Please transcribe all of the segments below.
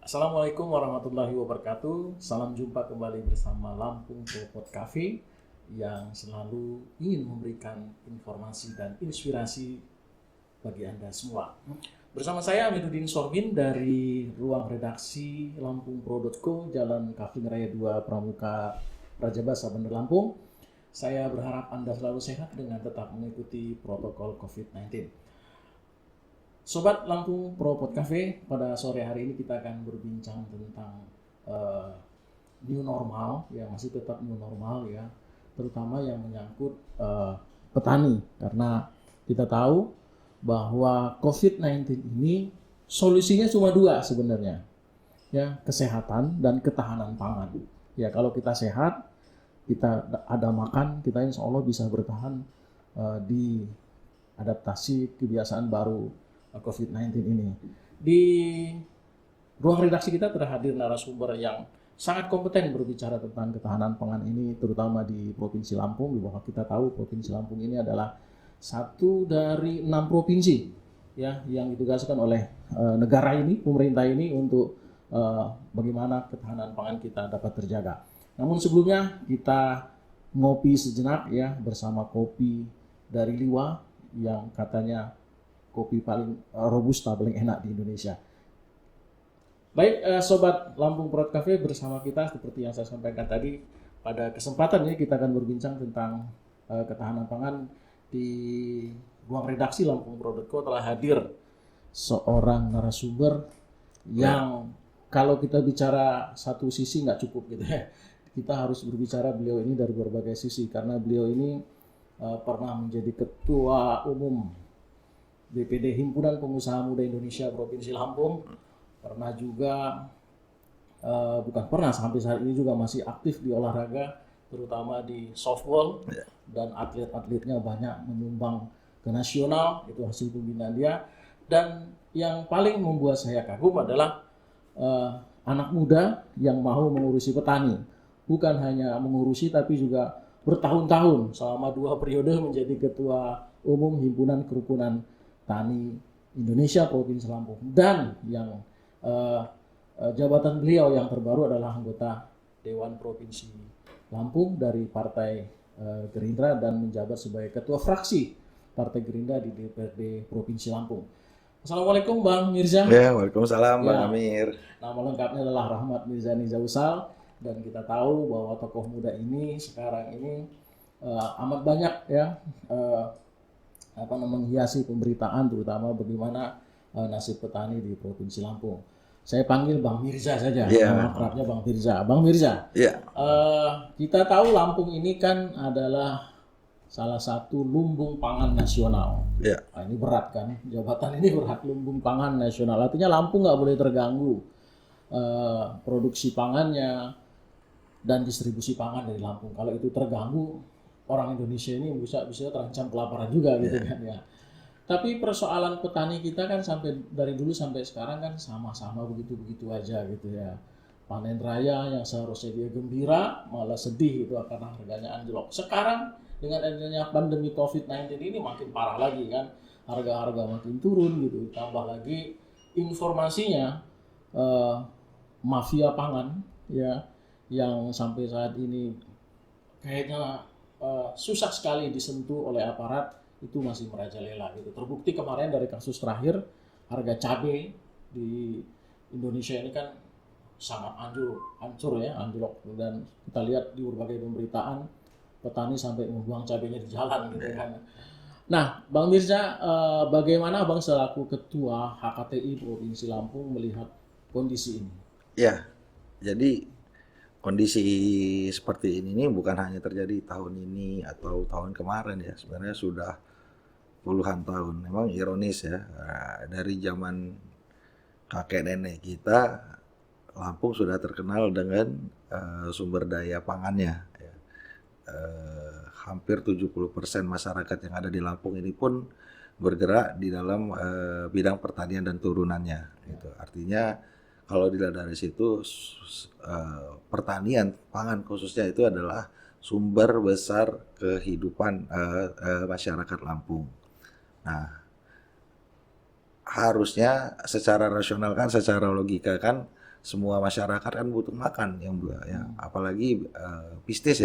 Assalamualaikum warahmatullahi wabarakatuh. Salam jumpa kembali bersama Lampung Pro Cafe yang selalu ingin memberikan informasi dan inspirasi bagi Anda semua. Bersama saya Amiruddin Sorbin dari ruang redaksi lampungpro.co, Jalan Kafling Raya 2 Pramuka Raja Basa, Bandar Lampung. Saya berharap Anda selalu sehat dengan tetap mengikuti protokol COVID-19. Sobat Lampung Pro Cafe, pada sore hari ini kita akan berbincang tentang new normal, ya masih tetap new normal ya, terutama yang menyangkut petani, karena kita tahu bahwa COVID-19 ini solusinya cuma dua sebenarnya, ya, kesehatan dan ketahanan pangan. Ya, kalau kita sehat, kita ada makan, kita insya Allah bisa bertahan di adaptasi kebiasaan baru COVID-19 ini. Di ruang redaksi kita terhadir narasumber yang sangat kompeten berbicara tentang ketahanan pangan ini, terutama di Provinsi Lampung. Bahwa kita tahu Provinsi Lampung ini adalah satu dari 6 provinsi ya yang ditugaskan oleh negara ini, pemerintah ini, untuk bagaimana ketahanan pangan kita dapat terjaga. Namun sebelumnya kita ngopi sejenak ya bersama kopi dari Liwa yang katanya kopi paling robusta, paling enak di Indonesia. Baik, Sobat Lampung Pro Cafe, bersama kita seperti yang saya sampaikan tadi, pada kesempatan ini kita akan berbincang tentang ketahanan pangan. Di ruang redaksi Lampung Pro.co telah hadir seorang narasumber yang kalau kita bicara satu sisi nggak cukup gitu ya. Kita harus berbicara beliau ini dari berbagai sisi, karena beliau ini pernah menjadi ketua umum BPD Himpunan Pengusaha Muda Indonesia Provinsi Lampung, pernah juga bukan pernah, sampai saat ini juga masih aktif di olahraga, terutama di softball, dan atlet-atletnya banyak menyumbang ke nasional, itu hasil pembinaan dia. Dan yang paling membuat saya kagum adalah anak muda yang mau mengurusi petani, bukan hanya mengurusi tapi juga bertahun-tahun selama 2 periode menjadi ketua umum Himpunan Kerukunan Tani Indonesia Provinsi Lampung, dan yang jabatan beliau yang terbaru adalah anggota Dewan Provinsi Lampung dari Partai Gerindra dan menjabat sebagai ketua fraksi Partai Gerindra di DPRD Provinsi Lampung. Assalamualaikum Bang Mirza. Ya, waalaikumsalam Bang Amir. Nama lengkapnya adalah Rahmat Mirza Nizausal, dan kita tahu bahwa tokoh muda ini sekarang ini amat banyak ya menghiasi pemberitaan, terutama bagaimana nasib petani di Provinsi Lampung. Saya panggil Bang Mirza saja, nama akrabnya Bang Mirza. Bang Mirza, kita tahu Lampung ini kan adalah salah satu lumbung pangan nasional. Nah, ini berat kan, jabatan ini berat, lumbung pangan nasional. Artinya Lampung nggak boleh terganggu produksi pangannya dan distribusi pangan dari Lampung. Kalau itu terganggu, orang Indonesia ini bisa terancam kelaparan juga gitu kan ya. Tapi persoalan petani kita kan sampai dari dulu sampai sekarang kan sama-sama begitu-begitu aja gitu ya. Panen raya yang seharusnya dia gembira malah sedih itu karena harganya anjlok. Sekarang dengan adanya pandemi COVID-19 ini makin parah lagi kan. Harga-harga makin turun gitu. Tambah lagi informasinya mafia pangan ya yang sampai saat ini kayaknya susah sekali disentuh oleh aparat, itu masih merajalela gitu. Terbukti kemarin dari kasus terakhir, harga cabai di Indonesia ini kan sangat hancur ya, anjlok, dan kita lihat di berbagai pemberitaan petani sampai membuang cabainya di jalan gitu kan. Nah, Bang Mirza, bagaimana Bang selaku ketua HKTI Provinsi Lampung melihat kondisi ini? Ya, jadi kondisi seperti ini bukan hanya terjadi tahun ini atau tahun kemarin ya, sebenarnya sudah puluhan tahun. Memang ironis ya, dari zaman kakek nenek kita, Lampung sudah terkenal dengan sumber daya pangannya. Ya. Hampir 70% masyarakat yang ada di Lampung ini pun bergerak di dalam bidang pertanian dan turunannya. Gitu. Artinya kalau dilihat dari situ, pertanian pangan khususnya itu adalah sumber besar kehidupan masyarakat Lampung. Nah, harusnya secara rasional kan, secara logika kan, semua masyarakat kan butuh makan ya. Apalagi bisnis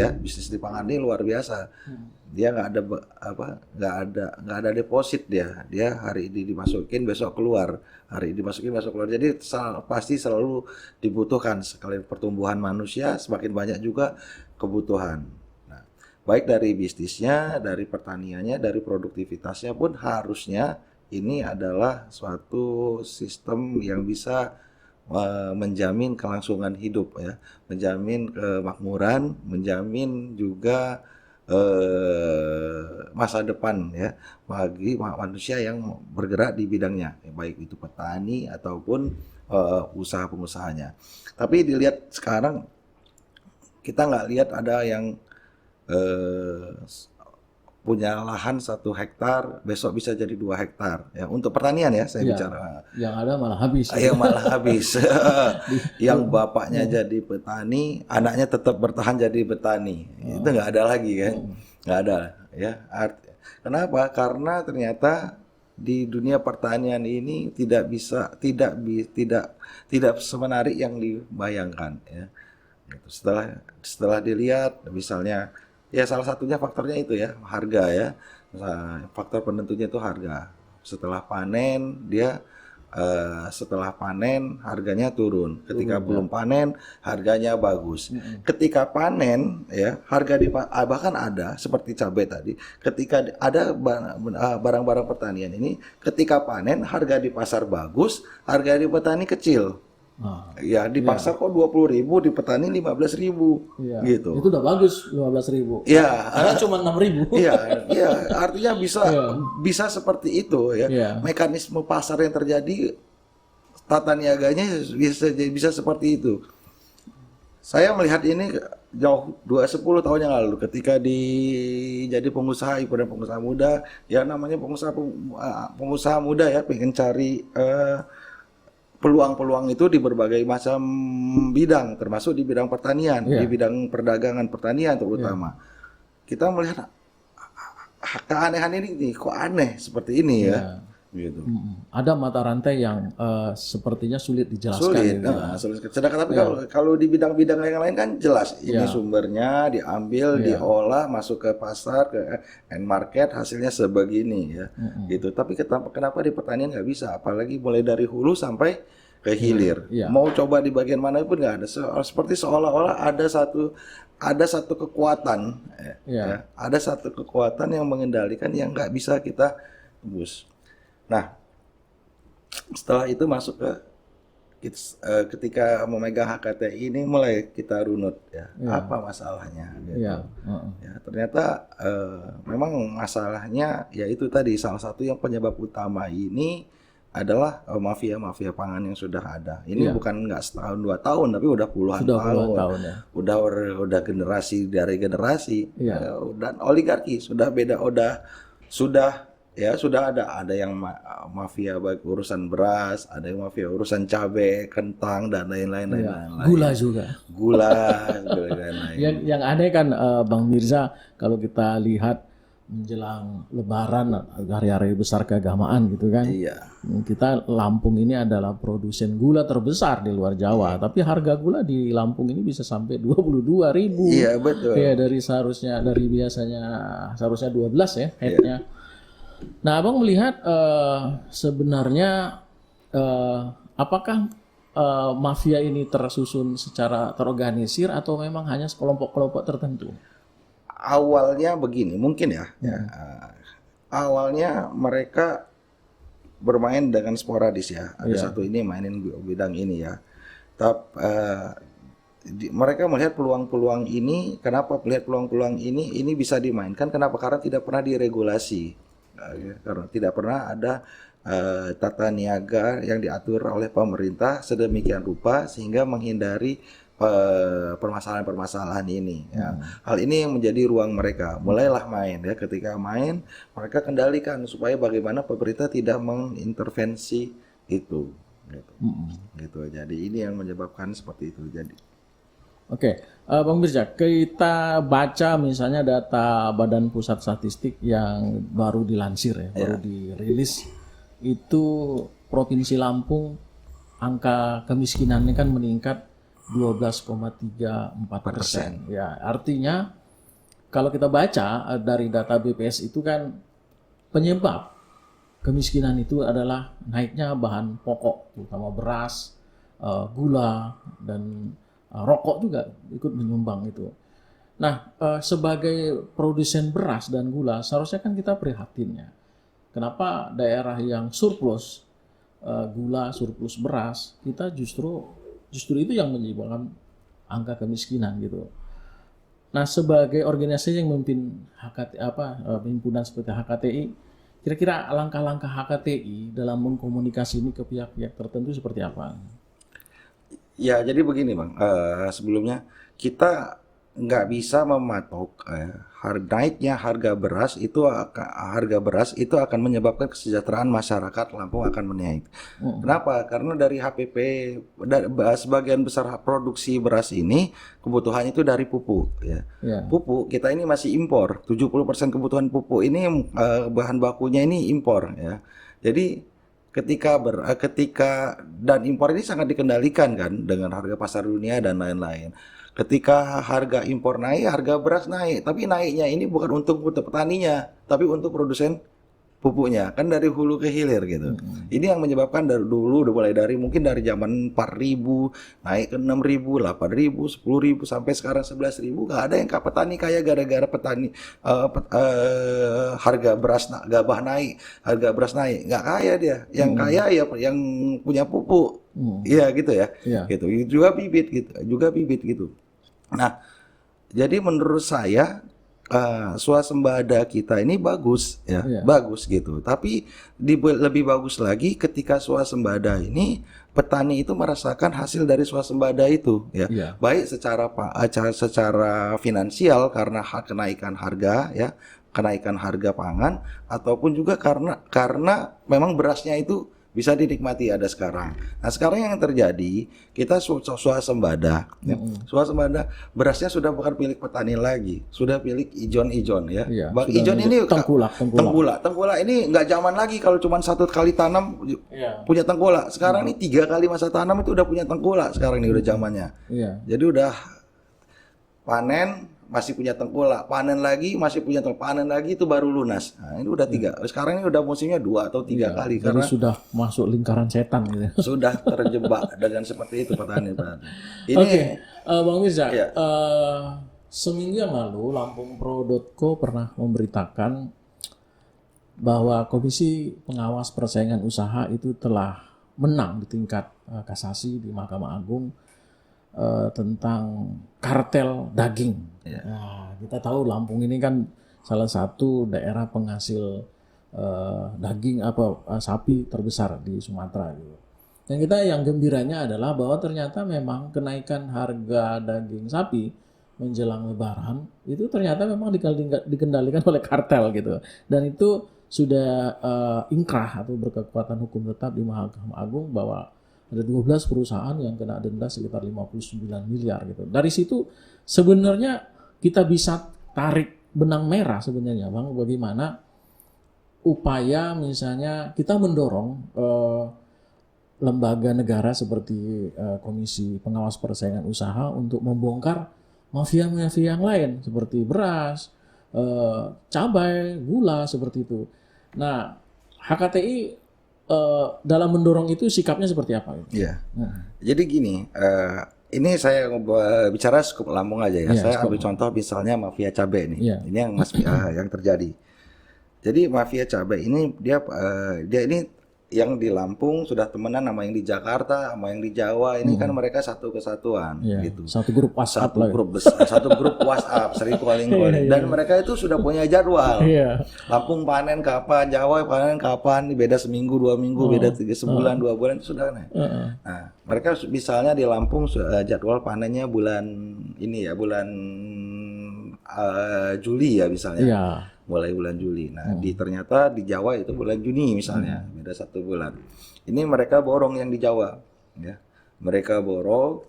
di pangan ini luar biasa. Dia nggak ada deposit dia hari ini dimasukin besok keluar, jadi pasti selalu dibutuhkan. Sekali pertumbuhan manusia semakin banyak juga kebutuhan. Nah, baik dari bisnisnya, dari pertaniannya, dari produktivitasnya pun harusnya ini adalah suatu sistem yang bisa menjamin kelangsungan hidup ya, menjamin kemakmuran, menjamin juga masa depan ya bagi manusia yang bergerak di bidangnya, baik itu petani ataupun usaha pengusahanya. Tapi dilihat sekarang kita nggak lihat ada yang punya lahan 1 hektar besok bisa jadi 2 hektar ya, untuk pertanian ya saya bicara. Yang ada malah habis. Yang malah habis. Yang bapaknya jadi petani, anaknya tetap bertahan jadi petani. Itu nggak ada lagi kan? Nggak ada ya. Kenapa? Karena ternyata di dunia pertanian ini tidak semenarik yang dibayangkan ya. Setelah dilihat misalnya ya, salah satunya faktornya itu ya, harga ya. Faktor penentunya itu harga. Setelah panen harganya turun. Ketika belum panen harganya bagus. Ketika panen ya, bahkan ada seperti cabai tadi. Ketika ada barang-barang pertanian ini, ketika panen harga di pasar bagus, harga di petani kecil. Ya di pasar kok 20.000, di petani 15.000 gitu. Itu udah bagus 15.000. Ya, karena cuma 6.000. Iya, artinya bisa seperti itu ya. Mekanisme pasar yang terjadi, tata niaganya bisa seperti itu. Saya melihat ini jauh 10 tahun yang lalu ketika jadi pengusaha, dan pengusaha muda ya, namanya pengusaha muda ya, pengen cari peluang-peluang itu di berbagai macam bidang, termasuk di bidang pertanian, di bidang perdagangan pertanian terutama. Kita melihat keanehan ini, kok aneh seperti ini ya. Gitu. Ada mata rantai yang sepertinya sulit dijelaskan. Sulit. Sedangkan tapi kalau di bidang-bidang yang lain kan jelas, ini sumbernya diambil, diolah, masuk ke pasar, ke end market, hasilnya sebegini ya. Gitu. Tapi kenapa di pertanian nggak bisa? Apalagi mulai dari hulu sampai ke hilir. Mau coba di bagian mana pun nggak ada. Seperti seolah-olah ada satu kekuatan, ada satu kekuatan yang mengendalikan yang nggak bisa kita tembus. Nah, setelah itu masuk ke ketika memegang HKTI ini mulai kita runut ya, apa masalahnya gitu. Ya, ternyata memang masalahnya ya itu tadi, salah satu yang penyebab utama ini adalah mafia pangan yang sudah ada. Ini bukan nggak setahun 2 tahun, tapi udah puluhan tahun ya. Udah generasi dari generasi dan oligarki sudah beda, sudah ada yang mafia baik urusan beras, ada yang mafia urusan cabai, kentang dan lain-lain. Gula juga. Yang aneh kan Bang Mirza, kalau kita lihat menjelang Lebaran, hari-hari besar keagamaan gitu kan. Kita Lampung ini adalah produsen gula terbesar di luar Jawa, tapi harga gula di Lampung ini bisa sampai 22.000. Iya, betul. Ya, dari biasanya seharusnya 12 ya headnya. Nah, Abang melihat sebenarnya apakah mafia ini tersusun secara terorganisir atau memang hanya kelompok-kelompok tertentu? Awalnya begini, mungkin ya. Awalnya mereka bermain dengan sporadis ya. Ada satu ini mainin bidang ini ya. Tapi mereka melihat peluang-peluang ini. Kenapa melihat peluang-peluang ini bisa dimainkan? Kenapa? Karena tidak pernah diregulasi. Karena tidak pernah ada tata niaga yang diatur oleh pemerintah sedemikian rupa sehingga menghindari permasalahan-permasalahan ini ya. Hal ini yang menjadi ruang mereka. Mulailah main ya, ketika main mereka kendalikan supaya bagaimana pemerintah tidak mengintervensi itu gitu. Jadi ini yang menyebabkan seperti itu. Jadi Oke, Bang Mirza, kita baca misalnya data Badan Pusat Statistik yang baru dilansir baru dirilis, itu Provinsi Lampung angka kemiskinannya kan meningkat 12,34%. Ya, artinya kalau kita baca dari data BPS itu kan penyebab kemiskinan itu adalah naiknya bahan pokok, terutama beras, gula, dan rokok juga ikut menyumbang itu. Nah, sebagai produsen beras dan gula, seharusnya kan kita prihatin ya. Kenapa daerah yang surplus gula, surplus beras, kita justru itu yang menyebabkan angka kemiskinan gitu. Nah, sebagai organisasi yang memimpin himpunan seperti HKTI, kira-kira langkah-langkah HKTI dalam mengkomunikasi ini ke pihak-pihak tertentu seperti apa? Ya, jadi begini Bang, sebelumnya kita nggak bisa mematok naiknya harga beras itu akan menyebabkan kesejahteraan masyarakat Lampung akan menaik. Kenapa? Karena dari HPP sebagian besar produksi beras ini kebutuhannya itu dari pupuk ya. Pupuk kita ini masih impor. 70% kebutuhan pupuk ini bahan bakunya ini impor ya. Jadi ketika dan impor ini sangat dikendalikan kan dengan harga pasar dunia dan lain-lain. Ketika harga impor naik, harga beras naik. Tapi naiknya ini bukan untuk petaninya, tapi untuk produsen pupuknya. Kan dari hulu ke hilir gitu. Ini yang menyebabkan dari dulu, mulai dari mungkin dari zaman 4.000, naik ke 6.000, 8.000, 10.000, sampai sekarang 11.000. Gak ada yang petani kaya gara-gara harga beras gabah naik, harga beras naik. Gak kaya dia. Yang kaya ya yang punya pupuk. Iya gitu ya. Gitu. Juga bibit gitu. Nah, jadi menurut saya swasembada kita ini bagus ya, bagus gitu. Tapi lebih bagus lagi ketika swasembada ini petani itu merasakan hasil dari swasembada itu ya. Baik secara finansial karena kenaikan harga ya, kenaikan harga pangan, ataupun juga karena memang berasnya itu bisa dinikmati ada sekarang. Nah, sekarang yang terjadi, kita swasembada. Ya. Swasembada berasnya sudah bukan milik petani lagi, sudah milik ijon-ijon ya. Ijon ini tengkulak ini nggak zaman lagi kalau cuma satu kali tanam punya tengkulak. Sekarang ini 3 kali masa tanam itu udah punya tengkulak. Sekarang ini udah zamannya. Jadi udah panen masih punya tengkulak, panen lagi masih punya tengkulak, panen lagi itu baru lunas. Nah, ini udah 3. Sekarang ini udah musimnya 2 atau 3 kali karena sudah masuk lingkaran setan gitu. Sudah terjebak dengan seperti itu petani. Ini Bang Mirza, seminggu yang lalu Lampung-Pro.co pernah memberitakan bahwa Komisi Pengawas Persaingan Usaha itu telah menang di tingkat kasasi di Mahkamah Agung tentang kartel daging. Nah, kita tahu Lampung ini kan salah satu daerah penghasil daging sapi terbesar di Sumatera gitu. Dan kita yang gembiranya adalah bahwa ternyata memang kenaikan harga daging sapi menjelang Lebaran itu ternyata memang dikendalikan oleh kartel gitu. Dan itu sudah ingkrah atau berkekuatan hukum tetap di Mahkamah Agung bahwa ada 12 perusahaan yang kena denda sekitar 59 miliar gitu. Dari situ sebenarnya kita bisa tarik benang merah sebenarnya Bang, bagaimana upaya misalnya kita mendorong lembaga negara seperti Komisi Pengawas Persaingan Usaha untuk membongkar mafia-mafia yang lain seperti beras, cabai, gula seperti itu. Nah, HKTI dalam mendorong itu sikapnya seperti apa? Iya. Jadi gini, ini saya bicara skup Lampung aja ya. Saya ambil contoh misalnya mafia cabai nih. Ini yang yang terjadi. Jadi mafia cabai ini dia ini yang di Lampung sudah temenan sama yang di Jakarta, sama yang di Jawa. Ini kan mereka satu kesatuan gitu. Satu grup WhatsApp. Satu grup WhatsApp, sering calling. Dan mereka itu sudah punya jadwal. Lampung panen kapan, Jawa panen kapan, beda seminggu, 2 minggu, beda 3 sebulan, 2 bulan itu sudah naik. Nah, mereka misalnya di Lampung jadwal panennya bulan ini ya, bulan Juli ya misalnya. Mulai bulan Juli. Nah, ternyata di Jawa itu bulan Juni misalnya, beda 1 bulan. Ini mereka borong yang di Jawa, ya. Mereka borong,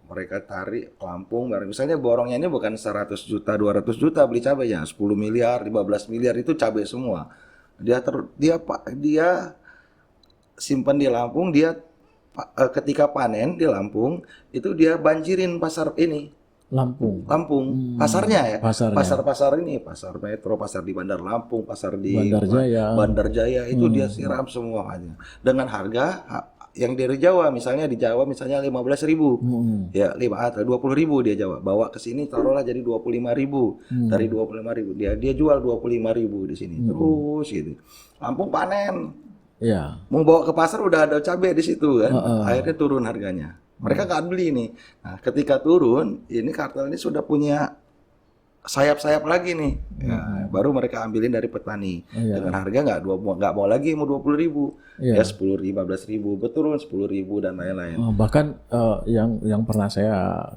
mereka tarik ke Lampung. Misalnya borongnya ini bukan 100 juta, 200 juta beli cabainya, 10 miliar, 15 miliar itu cabai semua. Dia simpan di Lampung, dia ketika panen di Lampung itu dia banjirin pasar ini. Lampung. Pasarnya ya. Pasarnya. Pasar-pasar ini, pasar Metro, pasar di Bandar Lampung, pasar di Bandar Jaya itu dia siram semuanya. Dengan harga yang dari Jawa, misalnya di Jawa misalnya 15.000. Ya, 20.000 dia Jawa. Bawa ke sini taruhlah jadi 25.000. Dari 25.000 dia jual 25.000 di sini. Terus gitu. Lampung panen. Iya. Mau bawa ke pasar udah ada cabai di situ kan. Akhirnya turun harganya. Mereka nggak beli nih. Nah, ketika turun, ini kartel ini sudah punya sayap-sayap lagi nih. Ya, baru mereka ambilin dari petani. Dengan harga nggak mau lagi mau 20.000. Ya 10.000, 15.000, betul 10.000 dan lain-lain. Bahkan yang pernah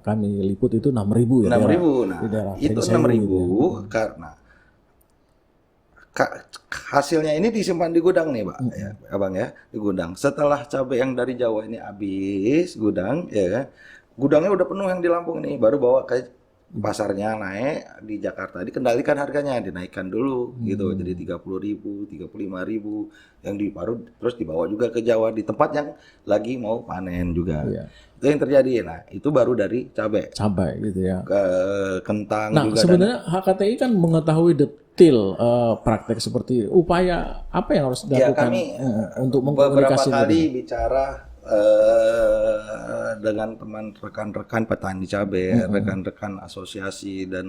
kami liput itu 6.000 ya. 6.000. Nah, itu 6.000 karena hasilnya ini disimpan di gudang nih, Pak, ya, Abang ya, di gudang. Setelah cabai yang dari Jawa ini habis gudang, ya, gudangnya udah penuh yang di Lampung ini, baru bawa ke pasarnya naik di Jakarta, dikendalikan harganya, dinaikkan dulu, gitu, jadi 30.000, 35.000, yang baru terus dibawa juga ke Jawa di tempat yang lagi mau panen juga. Itu yang terjadi. Nah, itu baru dari cabai gitu ya. Ke kentang juga. Nah, sebenarnya HKTI kan mengetahui detail praktek seperti upaya apa yang harus dilakukan untuk mengkomunikasi. Beberapa kali bicara dengan teman rekan-rekan petani cabai, rekan-rekan asosiasi dan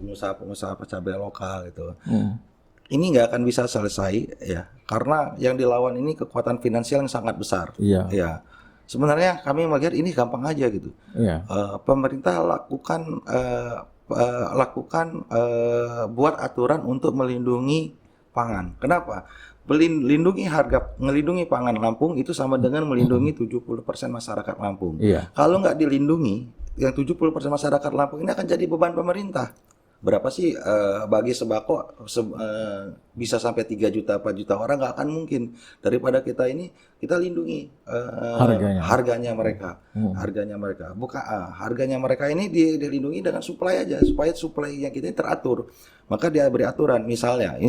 pengusaha-pengusaha cabai lokal gitu. Ini nggak akan bisa selesai ya, karena yang dilawan ini kekuatan finansial yang sangat besar. Ya. Sebenarnya kami melihat ini gampang aja gitu. Pemerintah lakukan buat aturan untuk melindungi pangan. Kenapa? Ngelindungi pangan Lampung itu sama dengan melindungi 70% masyarakat Lampung. Kalau nggak dilindungi, yang 70% masyarakat Lampung ini akan jadi beban pemerintah. Berapa sih bagi sembako bisa sampai 3 juta, 4 juta orang, nggak akan mungkin. Daripada kita lindungi harganya mereka. Harganya mereka ini dilindungi dengan supply aja, supaya supply yang kita teratur. Maka dia beri aturan. Misalnya,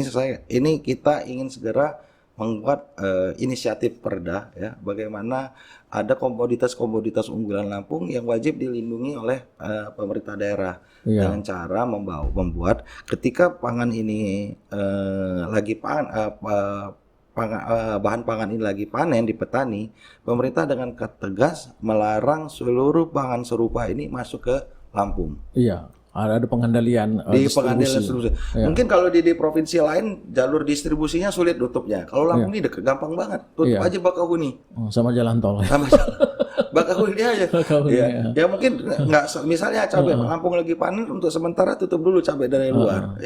ini kita ingin segera membuat inisiatif Perda ya, bagaimana ada komoditas-komoditas unggulan Lampung yang wajib dilindungi oleh pemerintah daerah dengan cara membuat ketika pangan ini bahan pangan ini lagi panen di petani, pemerintah dengan tegas melarang seluruh pangan serupa ini masuk ke Lampung. Ada pengendalian distribusi. Mungkin kalau di provinsi lain jalur distribusinya sulit tutupnya. Kalau Lampung ini deket, gampang banget. Tutup aja Bakahuni. Sama jalan tol. Bakahuni aja. Ya mungkin nggak, misalnya cabai Lampung lagi panen, untuk sementara tutup dulu cabai dari luar.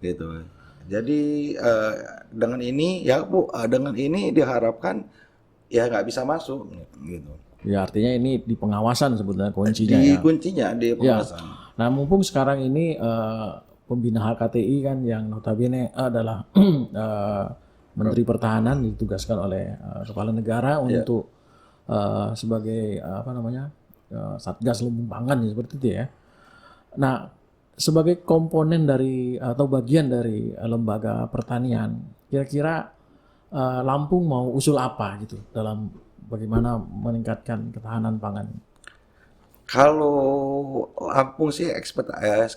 Gitu. Jadi dengan ini ya Bu, dengan ini diharapkan ya nggak bisa masuk gitu. Ya, artinya ini di pengawasan sebetulnya kuncinya. Kuncinya di pengawasan. Nah, mumpung sekarang ini pembina HKTI kan yang notabene adalah Menteri Pertahanan ditugaskan oleh Kepala Negara untuk sebagai Satgas Lumbung Pangan seperti itu ya. Nah, sebagai komponen dari atau bagian dari lembaga pertanian, kira-kira Lampung mau usul apa gitu dalam bagaimana meningkatkan ketahanan pangan? Kalau Lampung sih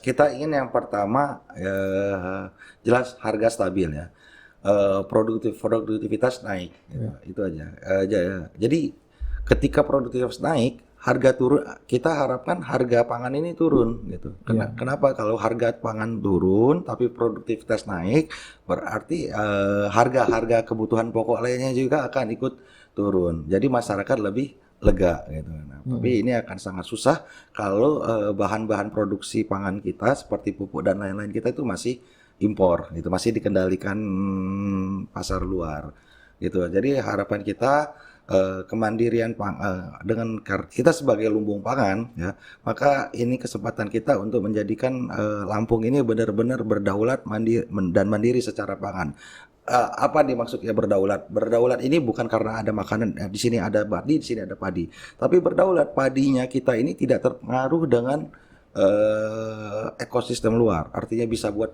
kita ingin yang pertama jelas harga stabil ya, produktivitas naik, gitu. Itu aja. Jadi ketika produktivitas naik, harga turun, kita harapkan harga pangan ini turun gitu. Kenapa? Kalau harga pangan turun tapi produktivitas naik, berarti harga-harga kebutuhan pokok lainnya juga akan ikut turun. Jadi masyarakat lebih lega gitu. Nah, tapi ini akan sangat susah kalau bahan-bahan produksi pangan kita seperti pupuk dan lain-lain kita itu masih impor, gitu, masih dikendalikan pasar luar, gitu. Jadi harapan kita kemandirian dengan kita sebagai lumbung pangan, ya, maka ini kesempatan kita untuk menjadikan Lampung ini benar-benar berdaulat dan mandiri secara pangan. Apa dimaksudnya berdaulat? Berdaulat ini bukan karena ada makanan, di sini ada padi, di sini ada padi. Tapi berdaulat, padinya kita ini tidak terpengaruh dengan ekosistem luar. Artinya bisa buat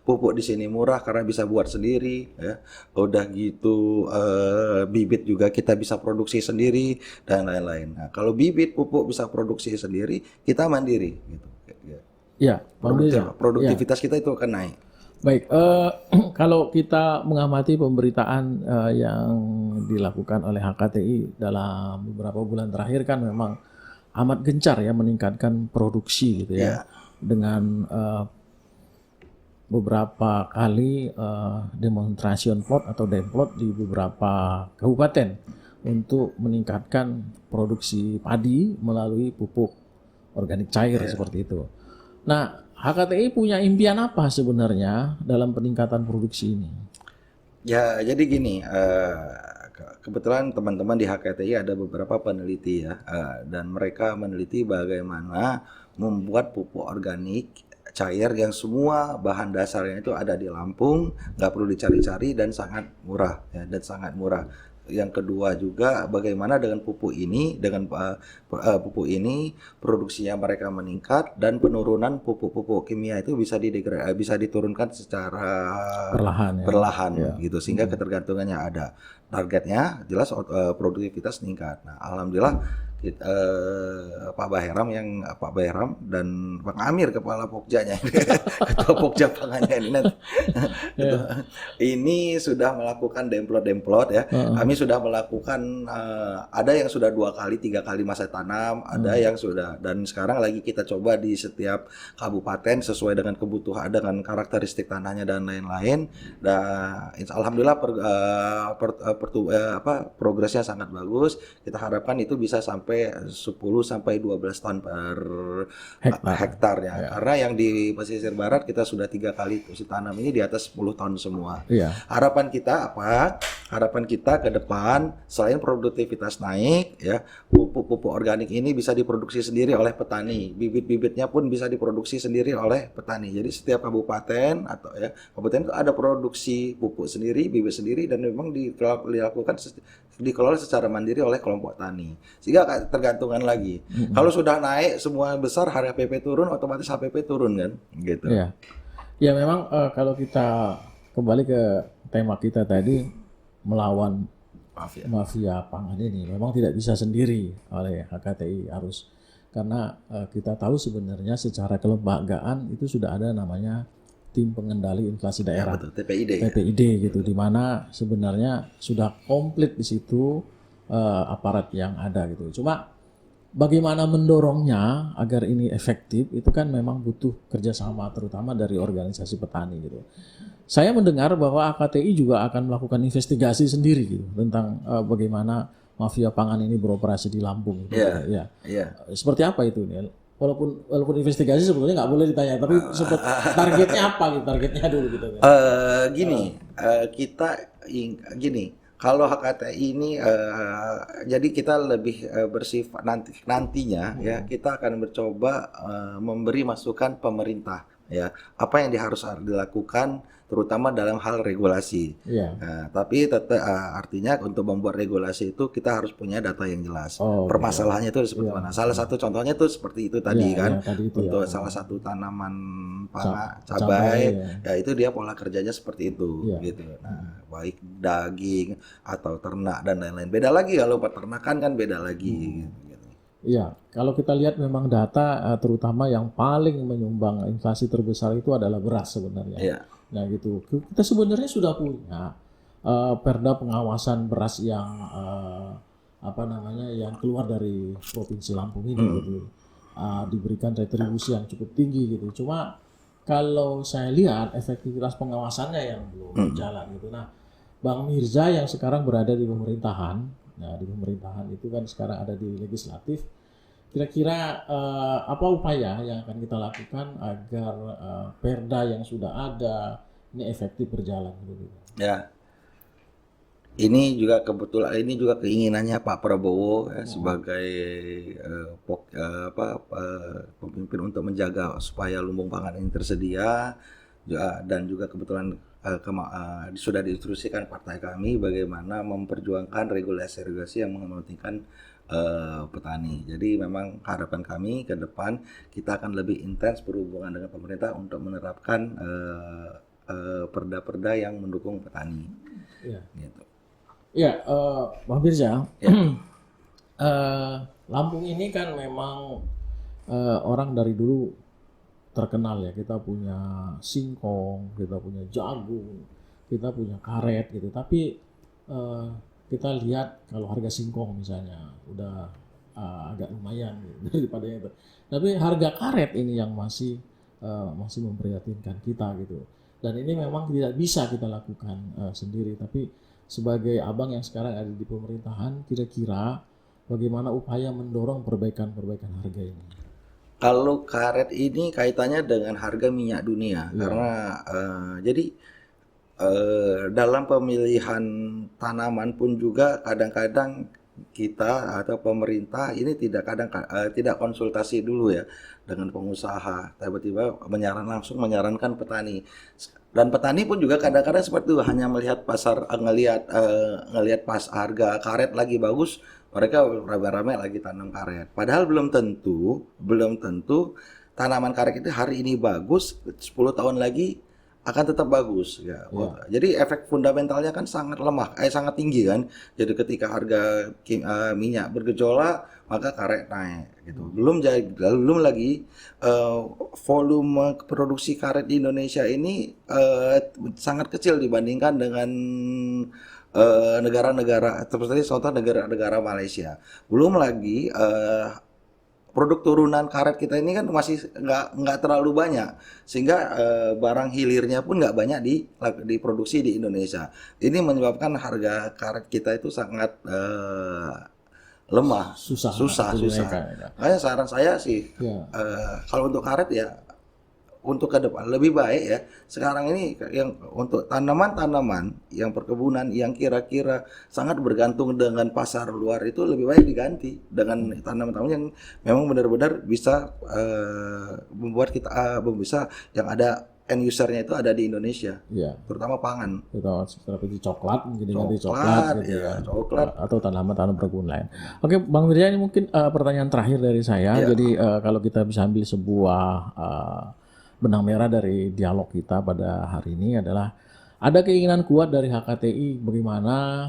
pupuk di sini murah karena bisa buat sendiri ya. Udah gitu bibit juga kita bisa produksi sendiri dan lain-lain. Nah, kalau bibit pupuk bisa produksi sendiri, kita mandiri gitu. Ya, Alhamdulillah. Ya. Produktivitas kita itu akan naik. Baik, kalau kita mengamati pemberitaan yang dilakukan oleh HKTI dalam beberapa bulan terakhir kan memang amat gencar ya meningkatkan produksi gitu ya, dengan beberapa kali demonstration plot atau demplot di beberapa kabupaten untuk meningkatkan produksi padi melalui pupuk organik cair seperti itu. Nah, HKTI punya impian apa sebenarnya dalam peningkatan produksi ini? Ya, jadi gini, kebetulan teman-teman di HKTI ada beberapa peneliti ya, dan mereka meneliti bagaimana membuat pupuk organik cair yang semua bahan dasarnya itu ada di Lampung, nggak perlu dicari-cari dan sangat murah ya, dan sangat murah. Yang kedua juga bagaimana dengan pupuk ini, pupuk ini produksinya mereka meningkat dan penurunan pupuk-pupuk kimia itu bisa diturunkan secara perlahan ya. Gitu sehingga ketergantungannya ada. Targetnya jelas produktivitas meningkat. Nah, alhamdulillah Pak Baheram dan Pak Amir kepala Pokjanya ketua Pokja pangannya ini sudah melakukan demplot ya. Kami sudah melakukan ada yang sudah 2 kali 3 kali masa tanam, ada yang sudah, dan sekarang lagi kita coba di setiap kabupaten sesuai dengan kebutuhan dengan karakteristik tanahnya dan lain-lain. Dan alhamdulillah progresnya sangat bagus. Kita harapkan itu bisa sampai 10 sampai 12 ton per hektar ya. Karena yang di pesisir barat kita sudah 3 kali tanam ini di atas 10 ton semua. Harapan kita apa? Harapan kita ke depan selain produktivitas naik ya, pupuk organik ini bisa diproduksi sendiri oleh petani. Bibit-bibitnya pun bisa diproduksi sendiri oleh petani. Jadi setiap kabupaten atau ya kabupaten itu ada produksi pupuk sendiri, bibit sendiri, dan memang dikelola secara mandiri oleh kelompok tani. Sehingga tergantungan lagi. Kalau sudah naik semua besar, harga PP turun, otomatis HPP turun kan, gitu. Ya memang kalau kita kembali ke tema kita tadi, melawan mafia pangan ini memang tidak bisa sendiri oleh HKTI, harus, karena kita tahu sebenarnya secara kelembagaan itu sudah ada namanya tim pengendali inflasi daerah, TPID gitu, di mana sebenarnya sudah komplit di situ aparat yang ada gitu. Cuma bagaimana mendorongnya agar ini efektif itu kan memang butuh kerjasama terutama dari organisasi petani gitu. Saya mendengar bahwa HKTI juga akan melakukan investigasi sendiri gitu tentang bagaimana mafia pangan ini beroperasi di Lampung. Gitu. Seperti apa itu nih? Walaupun investigasi sebetulnya nggak boleh ditanya, tapi targetnya apa gitu? Targetnya dulu gitu. Kalau HKTI ini jadi kita lebih bersifat nantinya ya, kita akan mencoba memberi masukan pemerintah ya, apa yang harus dilakukan terutama dalam hal regulasi. Tapi artinya untuk membuat regulasi itu kita harus punya data yang jelas. Permasalahannya itu seperti mana? Salah satu contohnya itu seperti itu tadi kan. Untuk salah satu tanaman pangan cabai ya itu dia pola kerjanya seperti itu gitu. Nah, baik daging atau ternak dan lain-lain. Beda lagi kalau peternakan kan beda lagi gitu. Iya, kalau kita lihat memang data terutama yang paling menyumbang inflasi terbesar itu adalah beras sebenarnya. Nah gitu, kita sebenarnya sudah punya perda pengawasan beras yang yang keluar dari provinsi Lampung ini gitu, diberikan retribusi yang cukup tinggi gitu. Cuma kalau saya lihat efektivitas pengawasannya yang belum berjalan gitu. Nah, Bang Mirza yang sekarang berada di pemerintahan, di pemerintahan itu kan sekarang ada di legislatif. Kira-kira apa upaya yang akan kita lakukan agar perda yang sudah ada ini efektif berjalan? Ya, ini juga kebetulan ini juga keinginannya Pak Prabowo ya, sebagai pemimpin untuk menjaga supaya lumbung pangan ini tersedia, dan juga kebetulan sudah diinstruksikan partai kami bagaimana memperjuangkan regulasi yang mementingkan petani. Jadi memang harapan kami ke depan kita akan lebih intens berhubungan dengan pemerintah untuk menerapkan perda-perda yang mendukung petani. Ya, Gitu. ya, Bang Firza, Ya. Lampung ini kan memang orang dari dulu terkenal ya. Kita punya singkong, kita punya jagung, kita punya karet gitu. Tapi kita lihat kalau harga singkong misalnya udah agak lumayan gitu, daripada itu. Tapi harga karet ini yang masih memprihatinkan kita gitu. Dan ini memang tidak bisa kita lakukan sendiri. Tapi sebagai abang yang sekarang ada di pemerintahan, kira-kira bagaimana upaya mendorong perbaikan harga ini? Kalau karet ini kaitannya dengan harga minyak dunia, Ya. karena jadi dalam pemilihan tanaman pun juga kadang-kadang kita atau pemerintah ini tidak konsultasi dulu ya dengan pengusaha, tiba-tiba langsung menyarankan petani. Dan petani pun juga kadang-kadang seperti itu, hanya melihat pasar, ngelihat pas harga karet lagi bagus, mereka rame-rame lagi tanam karet. Padahal belum tentu tanaman karet itu hari ini bagus, 10 tahun lagi akan tetap bagus ya. Jadi efek fundamentalnya kan sangat sangat tinggi kan. Jadi ketika harga minyak bergejolak, maka karet naik gitu. Belum lagi volume produksi karet di Indonesia ini sangat kecil dibandingkan dengan negara-negara seperti contoh negara-negara Malaysia. Belum lagi produk turunan karet kita ini kan masih nggak terlalu banyak, sehingga barang hilirnya pun nggak banyak diproduksi di Indonesia. Ini menyebabkan harga karet kita itu sangat lemah, susah. Makanya saran saya sih, kalau untuk karet ya, untuk ke depan lebih baik ya. Sekarang ini yang untuk tanaman-tanaman yang perkebunan yang kira-kira sangat bergantung dengan pasar luar itu lebih baik diganti dengan tanaman-tanaman yang memang benar-benar bisa membuat kita bisa yang ada end usernya itu ada di Indonesia, terutama pangan. Seperti coklat, mungkin diganti coklat gitu ya, coklat atau tanaman perkebunan lain. Oke, Bang Firza, ini mungkin pertanyaan terakhir dari saya. Jadi kalau kita bisa ambil sebuah benang merah dari dialog kita pada hari ini adalah ada keinginan kuat dari HKTI bagaimana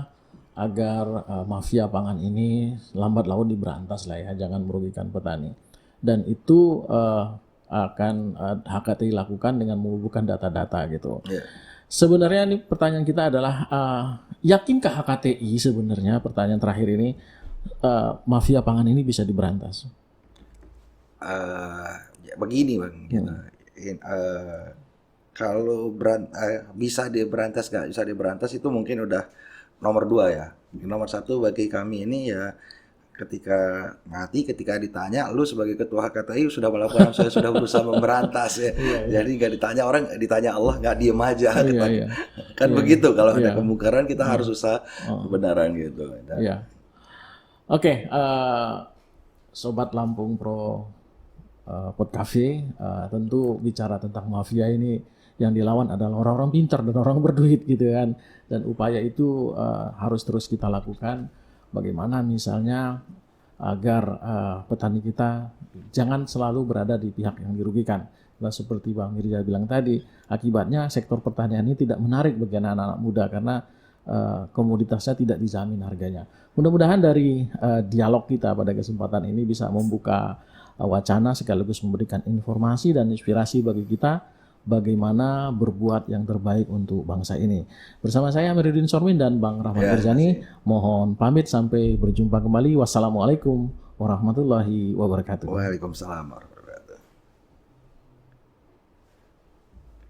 agar mafia pangan ini lambat laun diberantas lah ya, jangan merugikan petani. Dan itu akan HKTI lakukan dengan mengumpulkan data-data gitu. Sebenarnya ini pertanyaan kita adalah yakinkah HKTI sebenarnya, pertanyaan terakhir ini, mafia pangan ini bisa diberantas? Begini Bang, kalau bisa diberantas nggak bisa diberantas itu mungkin udah nomor 2 ya. Nomor 1 bagi kami ini ya, ketika ditanya, lu sebagai ketua HKTI sudah melakukan, saya sudah berusaha memberantas ya. Jadi nggak ditanya orang, ditanya Allah, nggak diem aja. Kan begitu, kalau ada kemungkaran kita harus usaha kebenaran gitu. Oke, Sobat Lampung Pro Podcafe, tentu bicara tentang mafia ini yang dilawan adalah orang-orang pintar dan orang berduit gitu kan, dan upaya itu harus terus kita lakukan. Bagaimana misalnya agar petani kita jangan selalu berada di pihak yang dirugikan. Nah, seperti Bang Firza bilang tadi, akibatnya sektor pertanian ini tidak menarik bagi anak-anak muda karena komoditasnya tidak dijamin harganya. Mudah-mudahan dari dialog kita pada kesempatan ini bisa membuka wacana sekaligus memberikan informasi dan inspirasi bagi kita bagaimana berbuat yang terbaik untuk bangsa ini. Bersama saya Amiruddin Sormin dan Bang Rahmat Firzani, mohon pamit sampai berjumpa kembali. Wassalamualaikum warahmatullahi wabarakatuh. Waalaikumsalam.